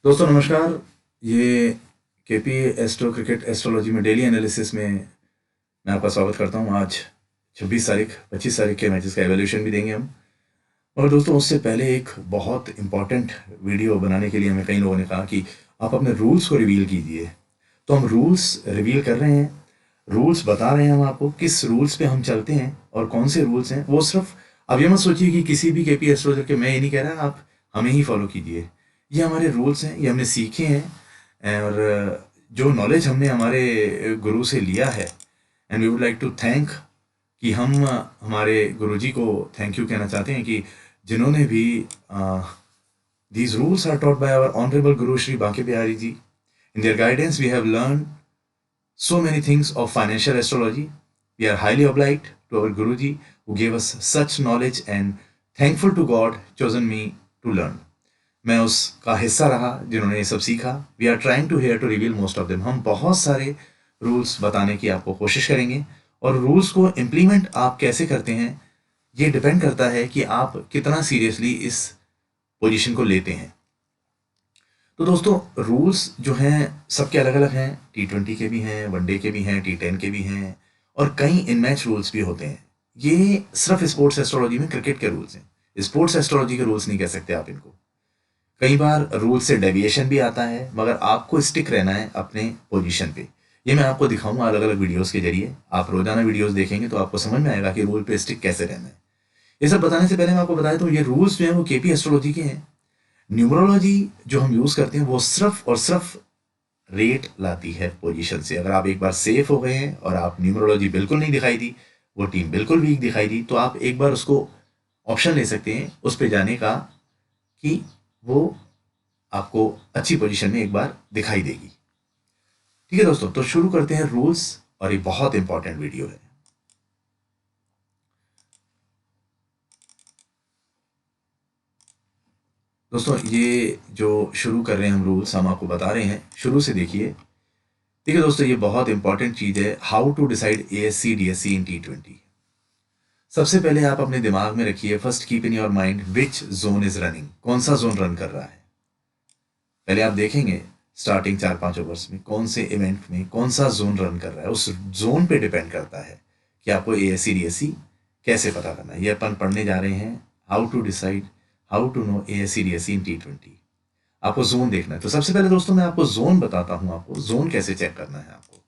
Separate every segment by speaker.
Speaker 1: दोस्तों नमस्कार। ये केपी एस्ट्रो क्रिकेट एस्ट्रोलॉजी में डेली एनालिसिस में मैं आपका स्वागत करता हूँ। आज 26 तारीख 25 तारीख के मैचेस का एवोल्यूशन भी देंगे हम। और दोस्तों उससे पहले एक बहुत इंपॉर्टेंट वीडियो बनाने के लिए हमें कई लोगों ने कहा कि आप अपने रूल्स को रिवील कीजिए। तो हम रूल्स रिवील कर रहे हैं, रूल्स बता रहे हैं हम आपको किस रूल्स पे हम चलते हैं और कौन से रूल्स हैं। वो सिर्फ अब ये मत सोचिए कि किसी भी केपी एस्ट्रोलॉजर के, मैं ये नहीं कह रहा, आप हमें ही फॉलो कीजिए। ये हमारे रूल्स हैं, ये हमने सीखे हैं और जो नॉलेज हमने हमारे गुरु से लिया है। And we would like to thank कि हम हमारे गुरुजी को थैंक यू कहना चाहते हैं कि जिन्होंने भी these rules are taught by our honorable Guru Shri Banke Bihari ji. In their guidance, we have learned so many things of financial astrology. We are highly obliged to our Guruji who gave us such knowledge and thankful to God chosen me to learn. मैं उसका हिस्सा रहा जिन्होंने ये सब सीखा। We are trying to here to reveal most of them. हम बहुत सारे रूल्स बताने की आपको कोशिश करेंगे और रूल्स को इम्प्लीमेंट आप कैसे करते हैं ये डिपेंड करता है कि आप कितना सीरियसली इस पोजीशन को लेते हैं। तो दोस्तों रूल्स जो हैं सबके अलग अलग हैं। T20 के भी हैं, वनडे के भी हैं, T10 के भी हैं और कई इन मैच रूल्स भी होते हैं। ये सिर्फ स्पोर्ट्स एस्ट्रोलॉजी में क्रिकेट के रूल्स हैं, स्पोर्ट्स एस्ट्रोलॉजी के रूल्स नहीं कह सकते आप इनको। कई बार रूल से डेविएशन भी आता है, मगर आपको स्टिक रहना है अपने पोजीशन पे। ये मैं आपको दिखाऊंगा अलग अलग वीडियोस के जरिए। आप रोजाना वीडियोस देखेंगे तो आपको समझ में आएगा कि रूल पे स्टिक कैसे रहना है। ये सब बताने से पहले मैं आपको बताया तो ये रूल्स जो हैं वो केपी एस्ट्रोलॉजी के हैं। न्यूमरोलॉजी जो हम यूज करते हैं वो सिर्फ और सिर्फ रेट लाती है पोजीशन से। अगर आप एक बार सेफ हो गए हैं और आप न्यूमरोलॉजी बिल्कुल नहीं दिखाई दी, वो टीम बिल्कुल वीक दिखाई दी, तो आप एक बार उसको ऑप्शन ले सकते हैं उस पर जाने का कि वो आपको अच्छी पोजीशन में एक बार दिखाई देगी। ठीक है दोस्तों, तो शुरू करते हैं रूल्स और ये बहुत इंपॉर्टेंट वीडियो है। दोस्तों ये जो शुरू कर रहे हैं हम रूल्स, हम आपको बता रहे हैं, शुरू से देखिए। ठीक है दोस्तों, ये बहुत इंपॉर्टेंट चीज है, how to decide ASC DSC in T20। सबसे पहले आप अपने दिमाग में रखिए, first keep in your mind which zone is running, कौन सा जोन रन कर रहा है। पहले आप देखेंगे स्टार्टिंग 4-5 ओवर्स में कौन से इवेंट में कौन सा जोन रन कर रहा है। उस जोन पे डिपेंड करता है कि आपको ASC DSC कैसे पता करना है। ये अपन पढ़ने जा रहे हैं, how to decide, how to know ASC DSC in T20। आपको जोन देखना है। तो सबसे पहले दोस्तों मैं आपको जोन बताता हूं, आपको जोन कैसे चेक करना है। आपको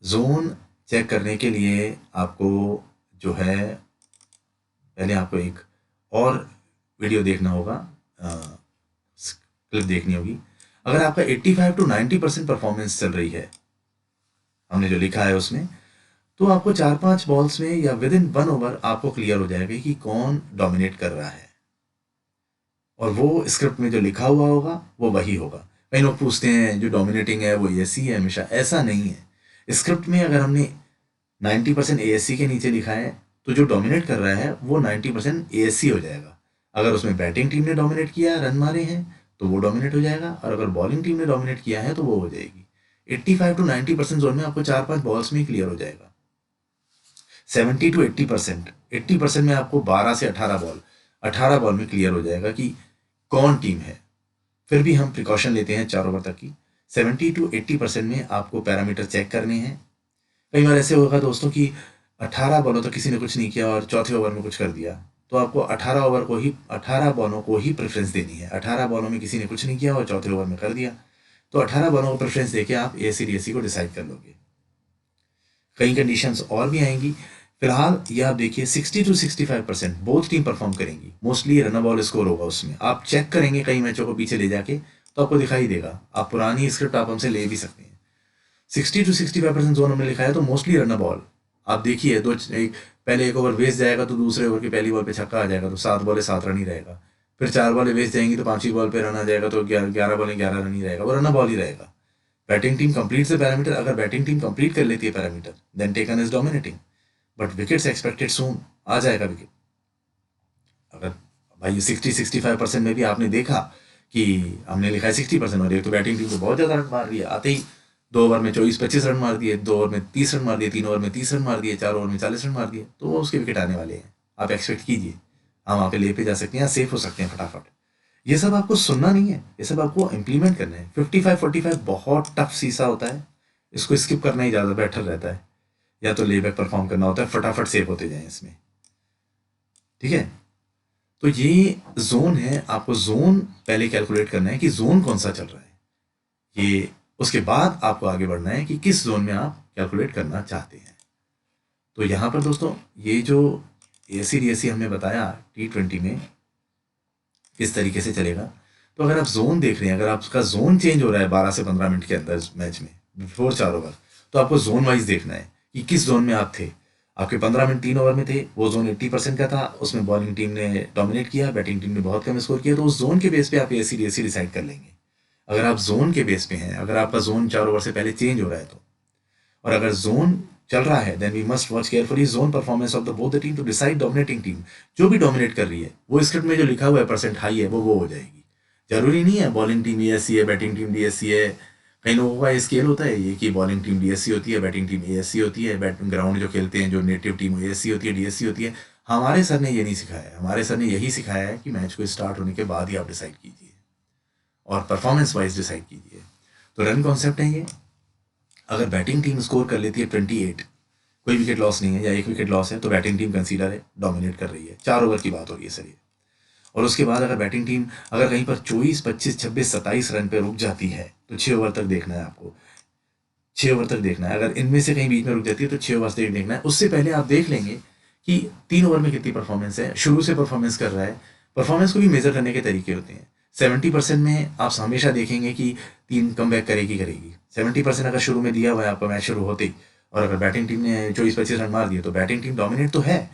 Speaker 1: जोन चेक करने के लिए आपको जो है पहले आपको एक और वीडियो देखना होगा, क्लिप देखनी होगी। अगर आपका 85 to 90% परफॉर्मेंस चल रही है, हमने जो लिखा है उसमें, तो आपको 4-5 बॉल्स में या विद इन 1 ओवर आपको क्लियर हो जाएगा कि कौन डोमिनेट कर रहा है और वो स्क्रिप्ट में जो लिखा हुआ होगा वो वही होगा। कई लोग पूछते हैं जो डोमिनेटिंग है वो ASC है हमेशा, ऐसा नहीं है। स्क्रिप्ट में अगर हमने 90% ASC के नीचे लिखा है तो जो डोमिनेट कर रहा है वो 90% ASC हो जाएगा। अगर उसमें बैटिंग टीम ने डोमिनेट किया, रन मारे हैं, तो वो डोमिनेट हो जाएगा, और अगर बॉलिंग टीम ने डोमिनेट किया है तो वो हो जाएगी। 85 to 90% जोन में आपको 4-5 बॉल्स में क्लियर हो जाएगा। 70 to 80% में आपको 18 बॉल में क्लियर हो जाएगा कि कौन टीम है। फिर भी हम प्रिकॉशन लेते हैं 4 ओवर तक की। 70 to 80% में आपको पैरामीटर चेक करने हैं। कई बार ऐसे होगा दोस्तों कि 18 बॉलों तक किसी ने कुछ नहीं किया और चौथे ओवर में कुछ कर दिया, तो आपको 18 बॉलों को ही प्रेफरेंस देनी है। 18 बॉलों में किसी ने कुछ नहीं किया और चौथे ओवर में कर दिया, तो 18 बॉलों को प्रेफरेंस देके आप ASC DSC को डिसाइड कर लोगे। कई कंडीशंस और भी आएंगी। फिलहाल ये आप देखिए 60 to 65% बोथ टीम परफॉर्म करेंगी। मोस्टली रन बॉल स्कोर होगा उसमें। आप चेक करेंगे कई मैचों को पीछे ले जाके तो आपको दिखाई देगा। आप पुरानी स्क्रिप्ट आप हमसे ले भी सकते हैं। 60 to 65% जोन हमने लिखा है तो मोस्टली रन बॉल। आप देखिए पहले एक ओवर वेस्ट जाएगा तो दूसरे ओवर की पहली बॉल पे छक्का आ जाएगा तो 7 बॉले 7 रन ही रहेगा। फिर 4 बॉलें वेस्ट जाएंगी तो 5वीं बॉल पे रन आ जाएगा तो 11 बॉलें 11 रन ही रहेगा, वो रन बॉल ही रहेगा। बैटिंग टीम कंप्लीट से पैरामीटर, अगर बैटिंग टीम कंप्लीट कर लेती है parameter, then taken is dominating, but wickets expected soon, आ जाएगा विकेट। अगर भाई 60-65% में भी आपने देखा कि हमने लिखा है 60% और एक तो बैटिंग टीम को बहुत ज़्यादा रन मार दिया, आते ही 2 ओवर में 24-25 रन मार दिए, 2 ओवर में 30 रन मार दिए, 3 ओवर में 30 रन मार दिए, 4 ओवर में 40 रन मार दिए, तो वो उसके विकेट आने वाले हैं। आप एक्सपेक्ट कीजिए, हम वहाँ पे ले पे जा सकते हैं या सेफ हो सकते हैं फटाफट। ये सब आपको सुनना नहीं है, ये सब आपको इम्प्लीमेंट करना है। 55-45 बहुत टफ सीसा होता है, इसको स्किप करना ही ज़्यादा बेटर रहता है, या तो लेबैक परफॉर्म करना होता है, फटाफट सेव होते जाएं इसमें, ठीक है। तो ये जोन है, आपको जोन पहले कैलकुलेट करना है कि जोन कौन सा चल रहा है, ये उसके बाद आपको आगे बढ़ना है कि किस जोन में आप कैलकुलेट करना चाहते हैं। तो यहाँ पर दोस्तों ये जो ACDSE हमने बताया T20 में किस तरीके से चलेगा, तो अगर आप जोन देख रहे हैं, अगर आपका जोन चेंज हो रहा है 12 से 15 मिनट के अंदर मैच में बिफोर 4 ओवर, तो आपको जोन वाइज देखना है कि किस जोन में आप थे। आपके 15 मिनट 3 ओवर में थे, वो जोन 80% का था, उसमें बॉलिंग टीम ने डोमिनेट किया, बैटिंग टीम ने बहुत कम स्कोर किया, तो उस जोन के बेस पे आप ACDSE डिसाइड कर लेंगे। अगर आप जोन के बेस पे हैं, अगर आपका जोन 4 ओवर से पहले चेंज हो रहा है तो, और अगर जोन चल रहा है, then we must watch carefully zone performance of the both the team to decide dominating team. जो भी डोमिनेट कर रही है वो स्क्रिप्ट में जो लिखा हुआ है परसेंट हाई है वो हो जाएगी। जरूरी नहीं है बॉलिंग टीम ASC है, बैटिंग टीम DSC है। कई लोगों का स्केल होता है ये कि बॉलिंग टीम DSC होती है, बैटिंग टीम ASC होती है, बैट ग्राउंड जो खेलते हैं जो नेटिव टीम ASC होती है, DSC होती है। हमारे सर ने ये नहीं सिखाया है, हमारे सर ने यही सिखाया है कि मैच को स्टार्ट होने के बाद ही आप डिसाइड कीजिए और परफॉर्मेंस वाइज डिसाइड कीजिए। तो रन कॉन्सेप्ट है ये। अगर बैटिंग टीम स्कोर कर लेती है 28, कोई विकेट लॉस नहीं है या 1 विकेट लॉस है, तो बैटिंग टीम कंसीडर है डोमिनेट कर रही है। 4 ओवर की बात हो रही है सर ये। और उसके बाद अगर बैटिंग टीम अगर कहीं पर 24, 25, 26, 27 रन पे रुक जाती है तो 6 ओवर तक देखना है आपको, 6 ओवर तक देखना है। अगर इनमें से कहीं बीच में रुक जाती है तो 6 ओवर तक देखना है। उससे पहले आप देख लेंगे कि 3 ओवर में कितनी परफॉर्मेंस है, शुरू से परफॉर्मेंस कर रहा है। परफॉर्मेंस को भी मेजर करने के तरीके होते हैं। 70% में आप हमेशा देखेंगे कि टीम कम बैक करेगी। 70% अगर शुरू में दिया हुआ है आपका मैच शुरू होते ही, और अगर बैटिंग टीम ने 24-25 रन मार दिए तो बैटिंग टीम डोमिनेट तो है,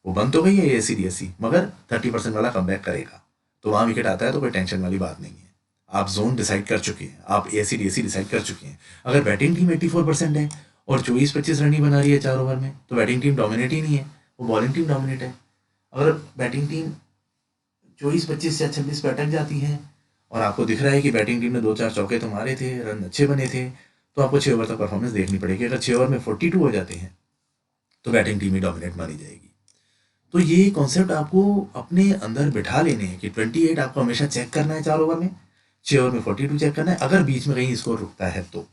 Speaker 1: वो बन तो गई है ACDSE, मगर 30% वाला कम बैक करेगा, तो वहाँ विकेट आता है तो कोई टेंशन वाली बात नहीं है। आप जोन डिसाइड कर चुके हैं, आप ACDSE डिसाइड कर चुके हैं। अगर बैटिंग टीम 84% है और 24-25 रन ही बना रही है 4 ओवर में, तो बैटिंग टीम डोमिनेट ही नहीं है, वो बॉलिंग टीम डोमिनेट है। अगर बैटिंग टीम 24-25 या 26 पे अटक जाती है और आपको दिख रहा है कि बैटिंग टीम ने 2-4 चौके तो मारे थे, रन अच्छे बने थे, तो आपको 6 ओवर तक परफॉर्मेंस देखनी पड़ेगी। अगर 6 ओवर में 42 हो जाते हैं तो बैटिंग टीम ही डोमिनेट मानी जाएगी। तो ये कॉन्सेप्ट आपको अपने अंदर बिठा लेने हैं कि 28 आपको हमेशा चेक करना है 4 ओवर में, 6 ओवर में 42 चेक करना है, अगर बीच में कहीं स्कोर रुकता है तो।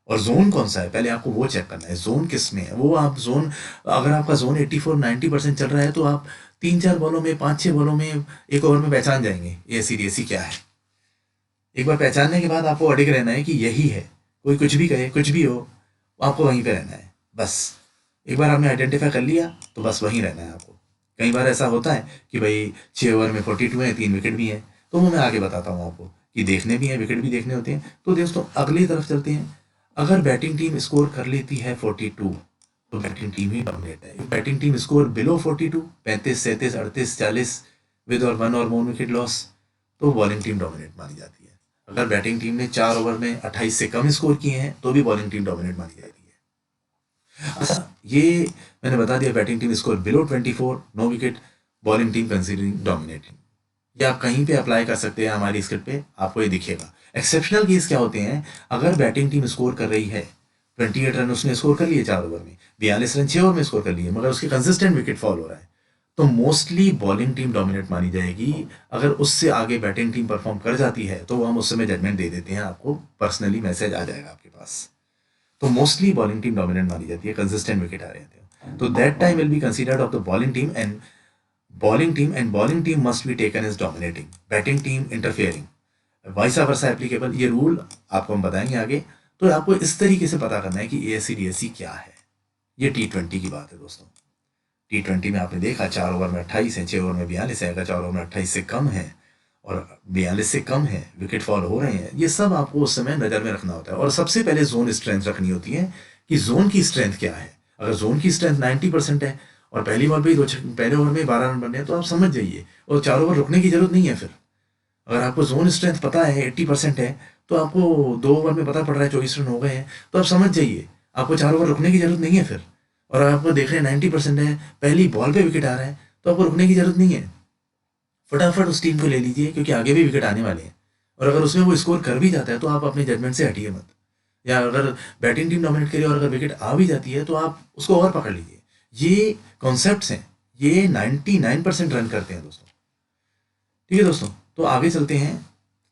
Speaker 1: और जोन कौन सा है पहले आपको वो चेक करना है, जोन किस में है वो आप जोन, अगर आपका जोन 84-90% चल रहा है तो आप 3-4 बॉलों में 5-6 बॉलों में 1 ओवर में पहचान जाएंगे ACDSE क्या है। एक बार पहचानने के बाद आपको अडिग रहना है कि यही है, कोई कुछ भी कहे कुछ भी हो, आपको वहीं पे रहना है बस। एक बार आपने आइडेंटिफाई कर लिया तो बस वहीं रहना है आपको। कई बार ऐसा होता है कि भाई 6 ओवर में 42 है, 3 विकेट भी हैं, तो वो मैं आगे बताता हूँ आपको कि देखने भी हैं, विकेट भी देखने होते हैं। तो दोस्तों अगली तरफ चलते हैं। अगर बैटिंग टीम स्कोर कर लेती है 42 तो बैटिंग टीम ही डोमिनेट है। Batting team score below 42, 35, 37, 38, 40 with और 1 और मोर विकेट लॉस, तो बॉलिंग टीम डोमिनेट मानी जाती है। अगर बैटिंग टीम ने 4 ओवर में 28 से कम स्कोर किए हैं तो भी बॉलिंग टीम डोमिनेट मानी जाती है। अच्छा, ये मैंने बता दिया batting team score below 24, no wicket, bowling team considering dominating. ये आप कहीं पे अप्लाई कर सकते हैं, हमारी स्क्रिप्ट पे आपको ये दिखेगा। एक्सेप्शनल केस क्या होते हैं, अगर बैटिंग टीम स्कोर कर रही है 28 रन, उसने स्कोर कर लिए 4 ओवर में, 42 रन 6 ओवर में स्कोर कर लिए, मगर उसके कंसिस्टेंट विकेट फॉल हो रहा है, तो मोस्टली बॉलिंग टीम डोमिनेट मानी जाएगी। अगर उससे आगे बैटिंग टीम परफॉर्म कर जाती है तो हम उस समय जजमेंट दे देते हैं, आपको पर्सनली मैसेज आ जाएगा आपके पास। तो मोस्टली बॉलिंग टीम डोमिनेट मानी जाती है, कंसिस्टेंट विकेट आ रहे थे, तो that time will be considered of the bowling team and bowling team must be taken as dominating, batting team interfering, vice versa applicable. ये रूल आपको हम बताएंगे आगे। तो आपको इस तरीके से पता करना है कि ACDSE क्या है। ये T20 की बात है दोस्तों। T20 में आपने देखा 4 ओवर में 28 है, 6 ओवर में 42 है, अगर 4 ओवर में 28 से कम है और 42 से कम है, विकेट फॉल हो रहे हैं, ये सब आपको उस समय नज़र में रखना होता है। और सबसे पहले जोन स्ट्रेंथ रखनी होती है कि जोन की स्ट्रेंथ क्या है। अगर जोन की स्ट्रेंथ 90% है और पहली बॉल पे पहले ओवर में 12 रन बन रहे हैं तो आप समझ जाइए, और 4 ओवर रुकने की जरूरत नहीं है। फिर अगर आपको जोन स्ट्रेंथ पता है 80% है, तो आपको 2 ओवर में पता पड़ रहा है 24 रन हो गए हैं, तो आप समझ जाइए आपको 4 ओवर रुकने की जरूरत नहीं है फिर। और आपको देख रहे हैं 90% है, पहली बॉल पे विकेट आ रहा है, तो आपको रुकने की जरूरत नहीं है, फटाफट उस टीम को ले लीजिए, क्योंकि आगे भी विकेट आने वाले हैं। और अगर उसमें वो स्कोर कर भी जाता है तो आप अपने जजमेंट से हटिए मत। या अगर बैटिंग टीम डोमिनेट करे और अगर विकेट आ भी जाती है तो आप उसको और पकड़ लीजिए। ये कॉन्सेप्ट्स हैं, ये 99% रन करते हैं दोस्तों। ठीक है दोस्तों, तो आगे चलते हैं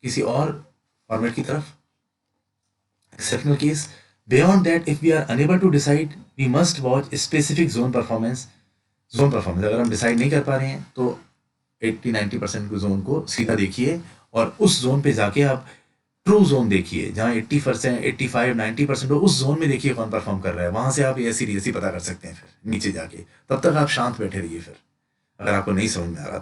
Speaker 1: किसी और फॉर्मेट की तरफ. Exceptional case. Beyond that if we are unable to decide we must watch specific zone performance. अगर हम डिसाइड नहीं कर पा रहे हैं तो 80-90% जोन को सीधा देखिए और उस जोन पे जाके आप ट्रू जोन देखिए जहाँ 80%, 85-90% हो, उस जोन में देखिए कौन परफॉर्म कर रहा है. वहां से आप ऐसी पता कर सकते हैं. फिर नीचे जाके तब तक आप शांत बैठे रहिए फिर, अगर आपको नहीं समझ में आ रहा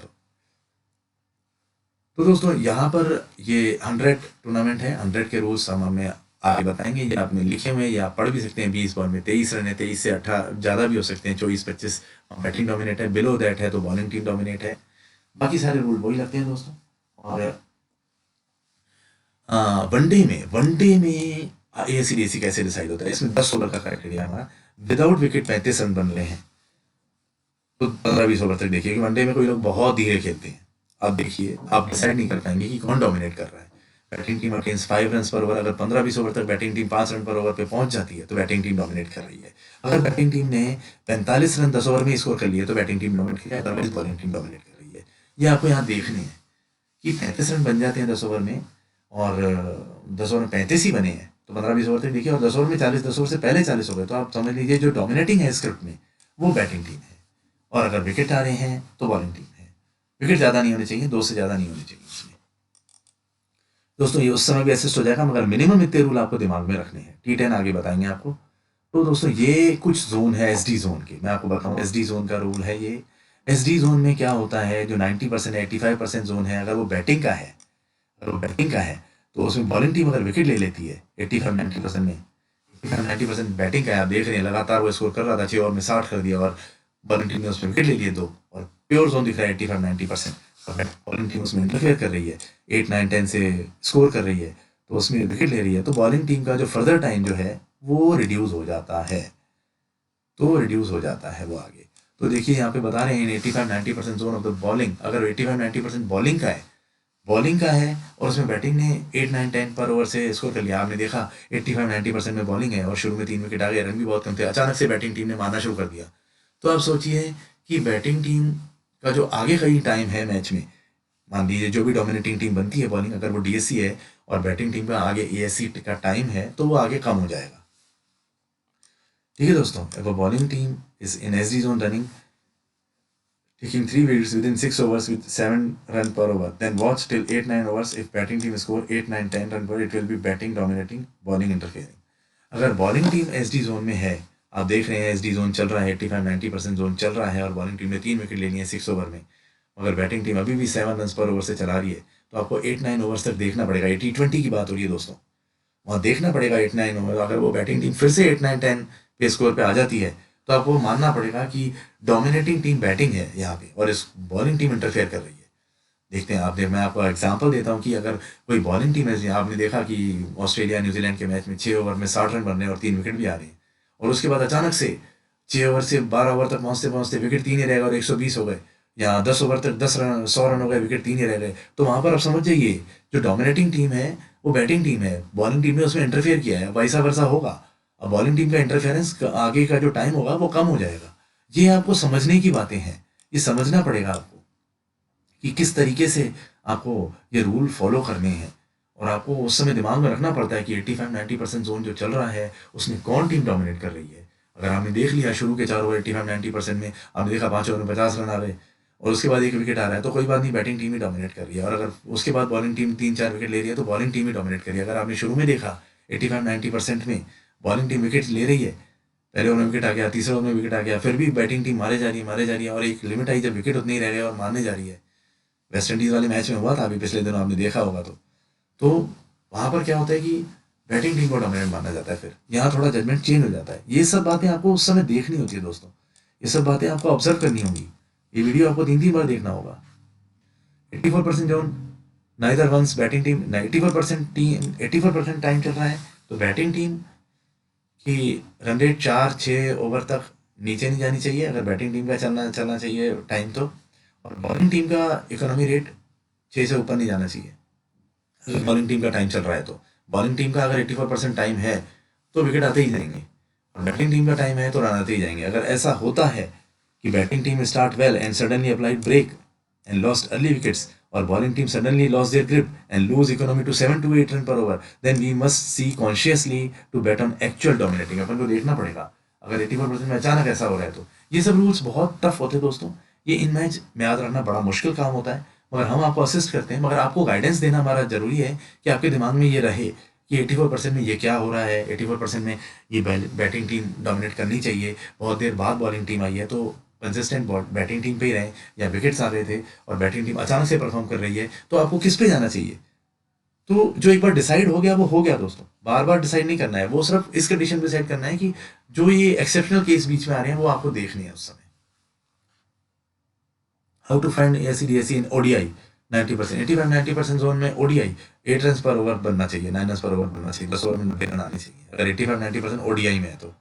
Speaker 1: तो दोस्तों यहाँ पर ये 100 टूर्नामेंट है. 100 के रूल्स हम हमें आगे बताएंगे. ये आपने लिखे हुए हैं, या आप पढ़ भी सकते हैं. 20 बॉल में 23 रन है, 23 से 18 ज़्यादा भी हो सकते हैं. 24-25 बैटिंग डोमिनेट है, बिलो दैट है तो बॉलिंग टीम डोमिनेट है. बाकी सारे रूल वही लगते हैं दोस्तों. और वनडे में एसीडीएसी कैसे डिसाइड होता है. इसमें 10 ओवर का क्राइटेरिया हमारा. विदाउट विकेट 35 रन बन रहे हैं तो 15-20 ओवर तक देखिए कि वनडे में कोई लोग बहुत धीरे खेलते हैं. आप देखिए, आप डिसाइड नहीं कर पाएंगे कि कौन डोमिनेट कर रहा है. बैटिंग टीम अगेंस्ट 5 रन पर ओवर, अगर 15-20 ओवर तक बैटिंग टीम 5 रन पर ओवर पे पहुंच जाती है तो बैटिंग टीम डोमिनेट कर रही है. अगर बैटिंग टीम ने 45 रन 10 ओवर में स्कोर कर लिए तो बैटिंग टीम डोमिनेट कर रही है, अदरवाइज बॉलिंग टीम डोमिनेट कर रही है. ये आपको यहाँ देखने हैं कि 35 रन बन जाते हैं 10 ओवर में, और 10 ओवर में 35 ही बने हैं तो 15-20 ओवर तक देखिए, और 10 ओवर में 40, 10 ओवर से पहले 40 हो गए तो आप समझ लीजिए जो डोमिनेटिंग है स्क्रिप्ट में वो बैटिंग टीम है. और अगर विकेट आ रहे हैं तो बॉलिंग टीम है. विकेट ज़्यादा नहीं होने चाहिए, 2 से ज़्यादा नहीं होने चाहिए इसमें. दोस्तों ये उस समय भी असिस्ट हो जाएगा, मगर मिनिमम इतने रूल आपको दिमाग में रखने हैं. T10 आगे बताएंगे आपको. तो दोस्तों ये कुछ जोन है SD जोन के. मैं आपको बताऊं SD जोन का रूल है ये. SD जोन में क्या होता है, जो 90% 85% जोन है, अगर वो बैटिंग का है, तो उसमें बॉलिंग टीम अगर विकेट ले लेती है 85-90% में, 85-90% बैटिंग का है, आप देख रहे हैं लगातार वो स्कोर कर रहा था, 6 ओवर में 60 कर दिया, और बॉलिंग टीम ने उसमें विकेट ले लिए 2, और प्योर जोन दिख रहा है 85-90%. बॉलिंग टीम उसमें इंटरफेयर कर रही है, 8-9-10 से स्कोर कर रही है, तो उसमें विकेट ले रही है, तो बॉलिंग टीम का जो फर्दर टाइम जो है वो रिड्यूस हो जाता है. वो आगे. तो देखिए यहाँ पे बता रहे हैं 85-90% जोन ऑफ द बॉलिंग. अगर 85-90% बॉलिंग का है और उसमें बैटिंग ने 8-9-10 पर ओवर से स्कोर कर लिया, आपने देखा 85-90% में बॉलिंग है और शुरू में 3 विकेट आ गए, रन भी बहुत कम थे, अचानक से बैटिंग टीम ने मारना शुरू कर दिया. तो आप सोचिए कि बैटिंग टीम का जो आगे का ही टाइम है मैच में, मान लीजिए जो भी डोमिनेटिंग टीम बनती है बॉलिंग, अगर वो DSC है और बैटिंग टीम का आगे ASC का टाइम है तो वो आगे कम हो जाएगा. ठीक है दोस्तों. अगर bowling team is in SD zone running taking 3 wickets within 6 overs with 7 run per over, then watch till 8-9 overs. If batting team score 8-9-10 run per, it will be batting dominating, bowling interfering. अगर bowling team SD zone में है, आप देख रहे हैं SD zone चल रहा है, 85-90% जोन चल रहा है, और बॉलिंग टीम ने 3 विकेट लेनी है 6 ओवर में, अगर बैटिंग टीम अभी भी 7 रन पर ओवर से चला रही है, तो आपको 8-9 ओवर्स तक देखना पड़ेगा. ये T20 की बात हो रही है दोस्तों, वहाँ देखना पड़ेगा 8-9 ओवर. अगर वो बैटिंग टीम फिर से 8-9-10 पे स्कोर पे आ जाती है तो आपको मानना पड़ेगा कि डोमिनेटिंग टीम बैटिंग है यहाँ पे और इस बॉलिंग टीम इंटरफेयर कर रही है. देखते हैं मैं आपको एग्जांपल देता हूँ कि अगर कोई बॉलिंग टीम है, आपने देखा कि ऑस्ट्रेलिया न्यूजीलैंड के मैच में 6 ओवर में 60 रन बन रहे हैं और 3 विकेट भी आ रहे हैं, और उसके बाद अचानक से 6 ओवर से 12 ओवर तक पहुँचते पहुँचते विकेट 3 ही रह गए और 120 हो गए, या 10 ओवर तक 10 रन 100 रन हो गए, विकेट 3 ही रह गए. तो वहाँ पर आप समझ जाइए जो डोमिनेटिंग टीम है वो बैटिंग टीम है, बॉलिंग टीम ने उसमें इंटरफेयर किया है, वैसा वर्सा होगा. अब बॉलिंग टीम का इंटरफेरेंस आगे का जो टाइम होगा वो कम हो जाएगा. ये आपको समझने की बातें हैं, ये समझना पड़ेगा आपको कि किस तरीके से आपको ये रूल फॉलो करने हैं, और आपको उस समय दिमाग में रखना पड़ता है कि 85-90% जोन जो चल रहा है उसमें कौन टीम डोमिनेट कर रही है. अगर आपने देख लिया शुरू के 4 ओवर 85-90% में आपने देखा 5 ओवर में 50 रन आ गए और उसके बाद 1 विकेट आ रहा है, तो कोई बात नहीं, बैटिंग टीम ही डोमिनेट कर रही है. और अगर उसके बाद बॉलिंग टीम 3-4 विकेट ले रही है तो बॉलिंग टीम ही डोमिनेट कर रही है. अगर आपने शुरू में देखा 85-90% में बॉलिंग टीम विकेट ले रही है, पहले ओवर में विकेट आ गया, तीसरे ओवर में विकेट आ गया, फिर भी बैटिंग टीम मारे जा रही है और एक लिमिट आई जब विकेट उतने ही रह गए और मारने जा रही है. वेस्ट इंडीज़ वाले मैच में हुआ था अभी पिछले दिनों, आपने देखा होगा. तो वहाँ पर क्या होता है कि बैटिंग टीम को डोमिनेट माना जाता है, फिर यहाँ थोड़ा जजमेंट चेंज हो जाता है. ये सब बातें आपको उस समय देखनी होती है दोस्तों, ये सब बातें आपको ऑब्जर्व करनी होंगी. ये वीडियो आपको 3-3 बार देखना होगा. 84% zone neither once batting team, 84% time चल रहा है तो बैटिंग टीम कि रन रेट 4-6 ओवर तक नीचे नहीं जानी चाहिए अगर बैटिंग टीम का चलना चाहिए टाइम तो, और बॉलिंग टीम का इकोनॉमी रेट 6 से ऊपर नहीं जाना चाहिए अगर बॉलिंग टीम का टाइम चल रहा है. तो बॉलिंग टीम का अगर 84% टाइम है तो विकेट आते ही जाएंगे, और बैटिंग टीम का टाइम है तो रन आते ही जाएंगे. अगर ऐसा होता है कि batting team start well and suddenly applied brake and lost early wickets, और bowling team suddenly loss their grip and lose economy to 7 to 8 run पर over, then we must see consciously to bat on actual dominating. अपन को देखना पड़ेगा अगर 84% में अचानक ऐसा हो रहा है तो। ये सब रूल्स बहुत टफ होते हैं दोस्तों, ये इन मैच में याद रखना बड़ा मुश्किल काम होता है, मगर हम आपको असिस्ट करते हैं, मगर आपको गाइडेंस देना हमारा जरूरी है कि आपके दिमाग में ये रहे कि 84% में ये क्या हो रहा है, 84% में ये बैटिंग टीम डोमिनेट करनी चाहिए, बहुत देर बाद बॉलिंग टीम आई है तो कंसिस्टेंट बैटिंग टीम पे ही रहें, या विकेट्स आ रहे थे और बैटिंग टीम अचानक से परफॉर्म कर रही है तो आपको किस पे जाना चाहिए। तो जो एक बार डिसाइड हो गया वो हो गया दोस्तों, बार बार डिसाइड नहीं करना है, वो सिर्फ इस कंडीशन पे डिसाइड करना है कि जो ये एक्सेप्शनल केस बीच में आ रहे हैं वो आपको देखने हैं उस समय। How to find ACDSE in ODI 90%, 85-90% zone में ODI 8 रन पर ओवर बनना चाहिए, 9 रन पर ओवर बनना चाहिए, 10 ओवर में 90 रन आने चाहिए अगर 85-90% ODI में है तो।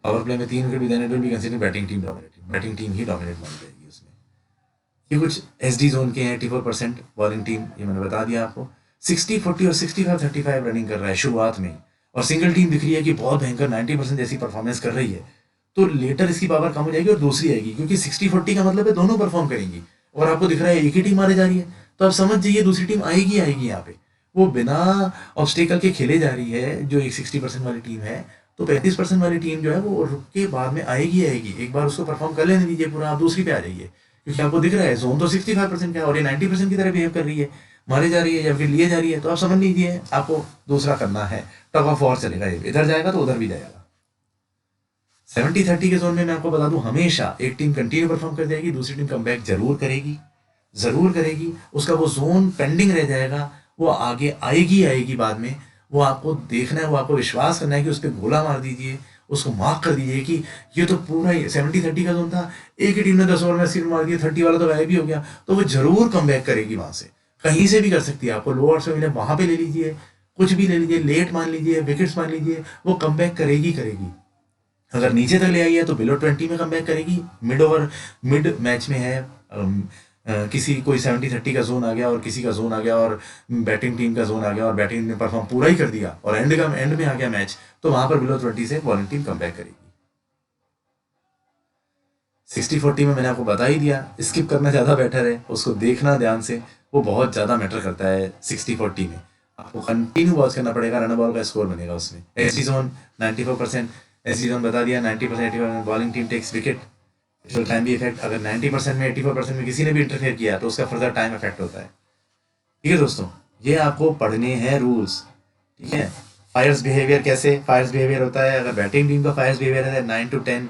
Speaker 1: पावर प्ले में 3 विकेट भी देने तो भी consider batting team dominating, batting team ही डोमिनेट मानी जाएगी उसमें। ये कुछ SD जोन के हैं 84% बॉलिंग टीम, ये मैंने बता दिया आपको। 60-40 और 65-35 रनिंग कर रहा है शुरुआत में, और सिंगल टीम दिख रही है कि बहुत भयंकर 90% जैसी परफॉर्मेंस कर रही है, तो लेटर इसकी पावर कम हो जाएगी और दूसरी आएगी, क्योंकि 60-40 का मतलब है दोनों परफॉर्म करेंगी, और आपको दिख रहा है एक ही टीम मारे जा रही है, तो आप समझ जाइए दूसरी टीम आएगी आएगी यहाँ पे, वो बिना ऑब्स्टेकल के खेले जा रही है जो एक 60% वाली टीम है। तो 35% वाली टीम जो है वो रुक के बाद में आएगी आएगी, एक बार उसको परफॉर्म कर लेने दीजिए पूरा, आप दूसरी पे आ जाइए, क्योंकि आपको दिख रहा है जोन तो 65% का है और ये 90% की तरह बिहेव कर रही है, मारे जा रही है या फिर लिए जा रही है, तो आप समझ लीजिए आपको दूसरा करना है, टग ऑफ वॉर चलेगा, इधर जाएगा तो उधर भी जाएगा। 70-30 के जोन में मैं आपको बता दूं हमेशा एक टीम कंटिन्यू परफॉर्म कर जाएगी, दूसरी टीम कमबैक जरूर करेगी, उसका वो जोन पेंडिंग रह जाएगा, वो आगे आएगी आएगी बाद में, वो आपको देखना है, वो आपको विश्वास करना है कि उस पर गोला मार दीजिए, उसको मार्क कर दीजिए कि ये तो पूरा 70-30 का जोन था, एक ही टीम ने 10 ओवर में 80 रन मार दिए, 30 वाला तो गायब भी हो गया, तो वो जरूर कमबैक करेगी वहां से, कहीं से भी कर सकती है, आपको लो ओवर्स में मिले वहां पे ले लीजिए, कुछ भी ले लीजिए, लेट मान लीजिए, विकेट्स मान लीजिए, वो कमबैक करेगी। अगर नीचे तक ले आई है तो बिलो 20 में कमबैक करेगी, मिड मैच में है, किसी कोई 70-30 का जोन आ गया और किसी का जोन आ गया और बैटिंग टीम का जोन आ गया और बैटिंग ने परफॉर्म पूरा ही कर दिया और एंड में आ गया मैच, तो वहां पर बिलो 20 से बॉलिंग टीम कमबैक करेगी। 60-40 में मैंने आपको बता ही दिया, स्किप करना ज़्यादा बेटर है, उसको देखना ध्यान से, वो बहुत ज़्यादा मैटर करता है 60-40 में, आपको कंटिन्यू वॉच करना पड़ेगा, रन बॉल का स्कोर बनेगा उसमें। एसडी जोन 94%, एसडी जोन बता दिया 90% 80% bowling team takes wicket, time भी इफेक्ट, अगर 90% में 84% में किसी ने भी इंटरफेयर किया तो उसका फर्दर टाइम इफेक्ट होता है। ठीक है दोस्तों, ये आपको पढ़ने हैं रूल्स, ठीक है। फायर्स बिहेवियर कैसे फायर्स बिहेवियर होता है, अगर बैटिंग टीम का फायर्स बिहेवियर है 9 to 10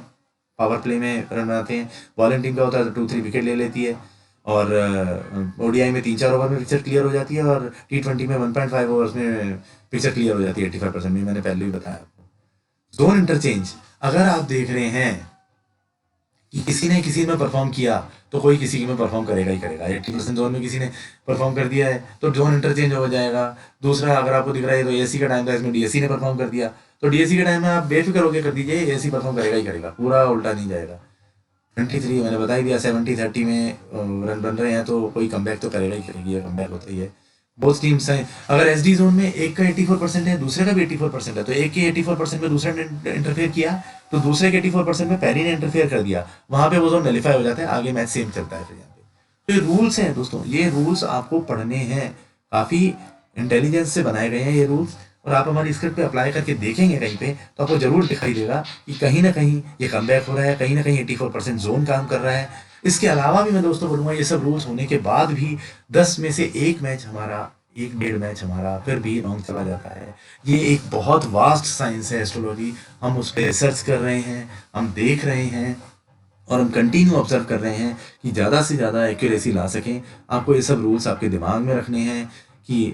Speaker 1: पावर प्ले में रन बनाते हैं, बॉलिंग टीम का होता है तो 2-3 विकेट ले लेती है, और ODI में 3-4 ओवर में पिक्चर क्लियर हो जाती है, और T20 में 1.5 ओवर्स में पिक्चर क्लियर हो जाती है 85% में, मैंने पहले भी बताया आपको। जोन इंटरचेंज, अगर आप देख रहे हैं कि किसी ने किसी में परफॉर्म किया तो कोई किसी में परफॉर्म करेगा ही करेगा, 80% जोन में किसी ने परफॉर्म कर दिया है तो जोन इंटरचेंज हो जाएगा। दूसरा, अगर आपको दिख रहा है तो AC का टाइम था, इसमें DSC ने परफॉर्म कर दिया, तो DSC के टाइम में आप बेफिक्र होकर कर दीजिए, AC परफॉर्म करेगा ही करेगा, पूरा उल्टा नहीं जाएगा। 23 मैंने बता ही दिया, 70-30 में रन बन रहे हैं तो कोई कमबैक तो करेगा ही करेगी, कमबैक होता ही है। बोथ टीम्स हैं, अगर SD जोन में एक का 84% है, दूसरे का भी 84% है, तो एक के 84% में दूसरे ने इंटरफेयर किया तो दूसरे के 84% में पहले ने इंटरफेयर कर दिया, वहां पे वो जोन नलिफाई हो जाता है, आगे मैच सेम चलता है फिर यहाँ पे। तो ये रूल्स हैं दोस्तों, ये रूल्स आपको पढ़ने हैं, काफी इंटेलिजेंस से बनाए गए हैं ये रूल्स, और आप हमारी स्क्रिप्ट पे अप्लाई करके देखेंगे कहीं पे तो आपको जरूर दिखाई देगा कि कहीं ना कहीं ये कमबैक हो रहा है, कहीं ना कहीं 84% जोन काम कर रहा है। इसके अलावा भी मैं दोस्तों बोलूँगा, ये सब रूल्स होने के बाद भी 10 में से एक मैच हमारा, 1-1.5 मैच हमारा फिर भी रॉन्ग चला जाता है। ये एक बहुत वास्ट साइंस है एस्ट्रोलॉजी, हम उस पर रिसर्च कर रहे हैं, हम देख रहे हैं और हम कंटिन्यू ऑब्जर्व कर रहे हैं कि ज़्यादा से ज़्यादा एक्यूरेसी ला सकें। आपको ये सब रूल्स आपके दिमाग में रखने हैं कि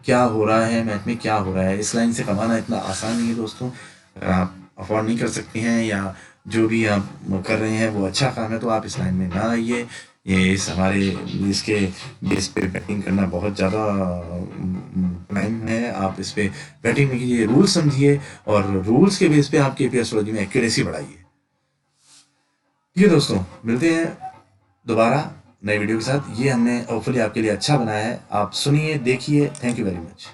Speaker 1: क्या हो रहा है मैच में, क्या हो रहा है। इस लाइन से कमाना इतना आसान नहीं है दोस्तों, अगर आप अफोर्ड नहीं कर सकते हैं या जो भी आप कर रहे हैं वो अच्छा काम है तो आप इस लाइन में ना आइए। ये इस हमारे इसके बेस पे बैटिंग करना बहुत ज़्यादा टाइम है, आप इस पे बैटिंग नहीं कीजिए, रूल्स समझिए और रूल्स के बेस पे आप KP एस्ट्रोलॉजी में एक्यूरेसी बढ़ाइए। ठीक है दोस्तों, मिलते हैं दोबारा नए वीडियो के साथ। ये हमने होपफुली आपके लिए अच्छा बनाया है, आप सुनिए, देखिए। Thank you very much.